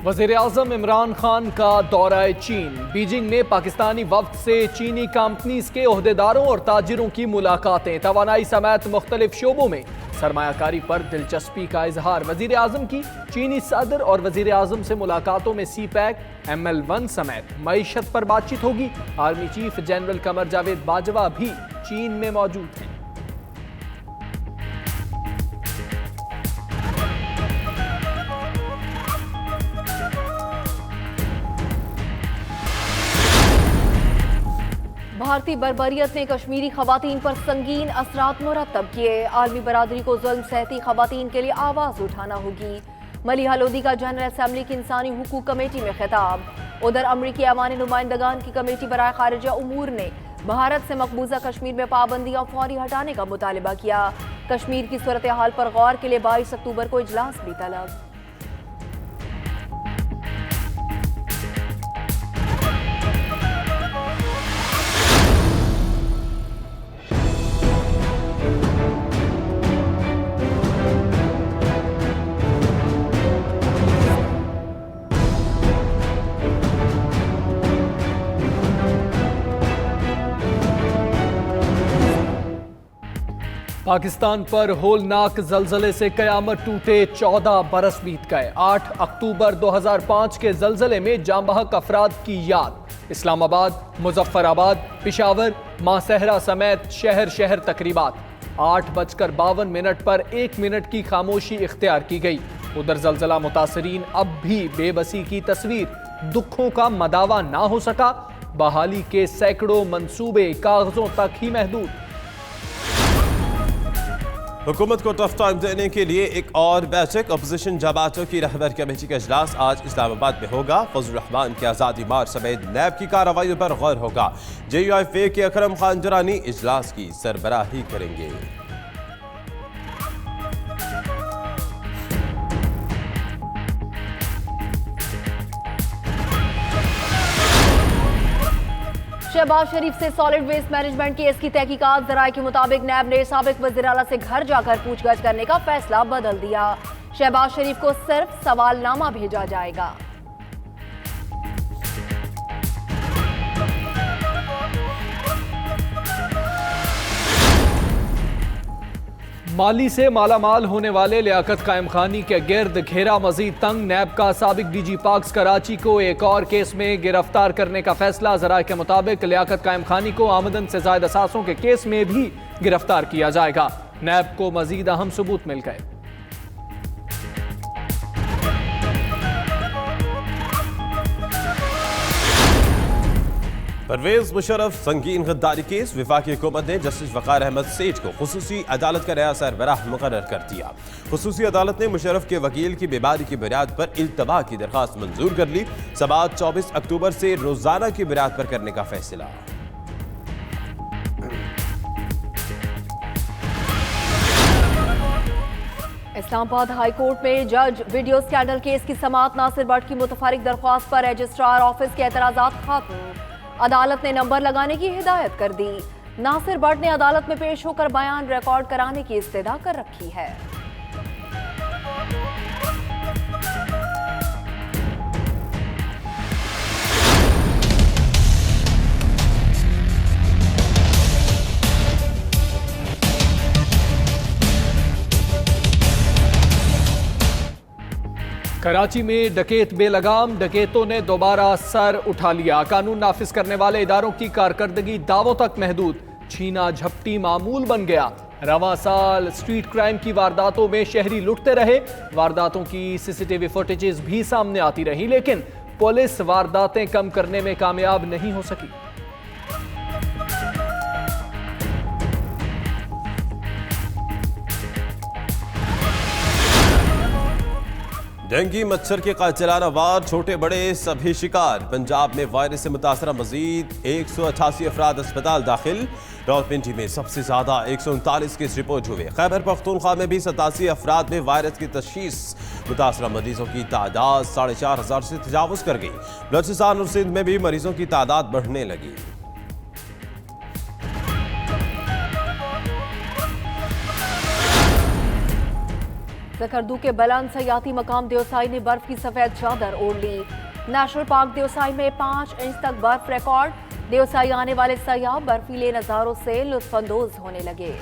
वज़ीर-ए-आज़म इमरान खान का दौरा चीन। बीजिंग में पाकिस्तानी वफ्द से चीनी कंपनीज के ओहदेदारों और ताजिरों की मुलाकातें। तवानाई समेत मुख्तलिफ शोबों में सरमायाकारी पर दिलचस्पी का इजहार। वज़ीर-ए-आज़म की चीनी सदर और वज़ीर-ए-आज़म से मुलाकातों में CPEC, ML1 समेत मईशत पर बातचीत होगी। Army chief general Qamar Javed Bajwa भी चीन में मौजूद हैं। भारतीय बर्बरियत ने कश्मीरी खवातीन पर संगीन असरात मुरतब किए। आलमी बरादरी को जुल्म सहती खवातीन के लिए आवाज उठाना होगी। मलिहा लोधी का जनरल असम्बली की इंसानी हुकूक कमेटी में खिताब। उधर अमरीकी अवानी नुमाइंदगान की कमेटी बराए खारिजा उमूर ने भारत से मकबूजा कश्मीर में पाबंदियां फौरी हटाने का मुतालबा किया। कश्मीर की सूरत हाल पर गौर के लिए 22 अक्टूबर को इजलास भी तलब। पाकिस्तान पर होलनाक जलजले से कयामत टूटे 14 बरस बीत गए। 8 अक्टूबर 2005 के जलजले में जांबहक अफराद की याद। इस्लामाबाद, मुजफ्फराबाद, पिशावर, मासहरा समेत शहर शहर तकरीबात। 8:52 पर 1 मिनट की खामोशी इख्तियार की गई। उधर जलजला मुतासरीन अब भी बेबसी की तस्वीर, दुखों का मदावा ना हो सका। बहाली के सैकड़ों मंसूबे कागजों तक ही महदूद। हुकूमत को टफ टाइम देने के लिए एक और बैठक। अपोजिशन जमातों की रहबर कमेटी का इजलास आज इस्लामाबाद में होगा। फजल रहमान के आज़ादी मार्च समेत नैब की कार्रवाई पर गौर होगा। JUIF के अकरम खान दुरानी इजलास की सरबराही करेंगे। शहबाज शरीफ से सॉलिड वेस्ट मैनेजमेंट केस की तहकीकात। ज़राए के मुताबिक नैब ने साबिक वज़ीर आला से घर जाकर पूछगछ करने का फैसला बदल दिया। शहबाज शरीफ को सिर्फ सवालनामा भेजा जाएगा। माली से मालामाल होने वाले लियाकत कायम खानी के गिर्द घेरा मजीद तंग। नैब का साबिक DG पाक्स कराची को एक और केस में गिरफ्तार करने का फैसला। ज़राए के मुताबिक लियाकत कायम खानी को आमदन से ज़ायद असासों के केस में भी गिरफ्तार किया जाएगा। नैब को मजीद अहम सबूत मिल गए। परवेज मुशर्रफ संगीन गद्दारी केस। वफाकी हुकूमत ने जस्टिस वकार अहमद सेठ को खुसूसी अदालत का नया सरबराह मुकर्रर कर दिया। खुसूसी अदालत ने मुशर्रफ के वकील की बीमारी की बुनियाद पर इल्तवा की दरखास्त मंजूर कर ली। समाअत 24 अक्टूबर से रोजाना की बुनियाद पर करने का फैसला। इस्लामाबाद हाई कोर्ट में जज वीडियो स्कैंडल केस की समाअत। नासिर भट्ट की मुतफरिक दरख्वास्त पर रजिस्ट्रार ऑफिस के एतराजात खत्म। अदालत ने नंबर लगाने की हिदायत कर दी। नासिर भट्ट ने अदालत में पेश होकर बयान रिकॉर्ड कराने की इस्तदा कर रखी है। कराची में डकैत बेलगाम। डकैतों ने दोबारा सर उठा लिया। कानून नाफिज करने वाले इदारों की कारकर्दगी दावों तक महदूद। छीना झपटी मामूल बन गया। रवां साल स्ट्रीट क्राइम की वारदातों में शहरी लुटते रहे। वारदातों की CCTV फुटेजेस भी सामने आती रही, लेकिन पुलिस वारदातें कम करने में कामयाब नहीं हो सकी। डेंगू मच्छर के कातिलाना वार, छोटे बड़े सभी शिकार। पंजाब में वायरस से मुतासरा मजीद 188 अफराद अस्पताल दाखिल। रावलपिंडी में सबसे ज्यादा 139 केस रिपोर्ट हुए। खैबर पख्तूनख्वा में भी 87 अफराद में वायरस की तशखीस। मुतासरा मरीजों की तादाद 4500 से तजावुज कर गई। बलूचिस्तान और सिंध में भी मरीजों की तादाद बढ़ने लगी। सकरदू के बुलंद सयाती मकाम देवसाई ने बर्फ की सफेद चादर ओढ़ ली। नेशनल पार्क देवसाई में 5 इंच तक बर्फ रिकॉर्ड। देवसाई आने वाले सयाह बर्फीले नजारों से लुत्फानंदोज होने लगे।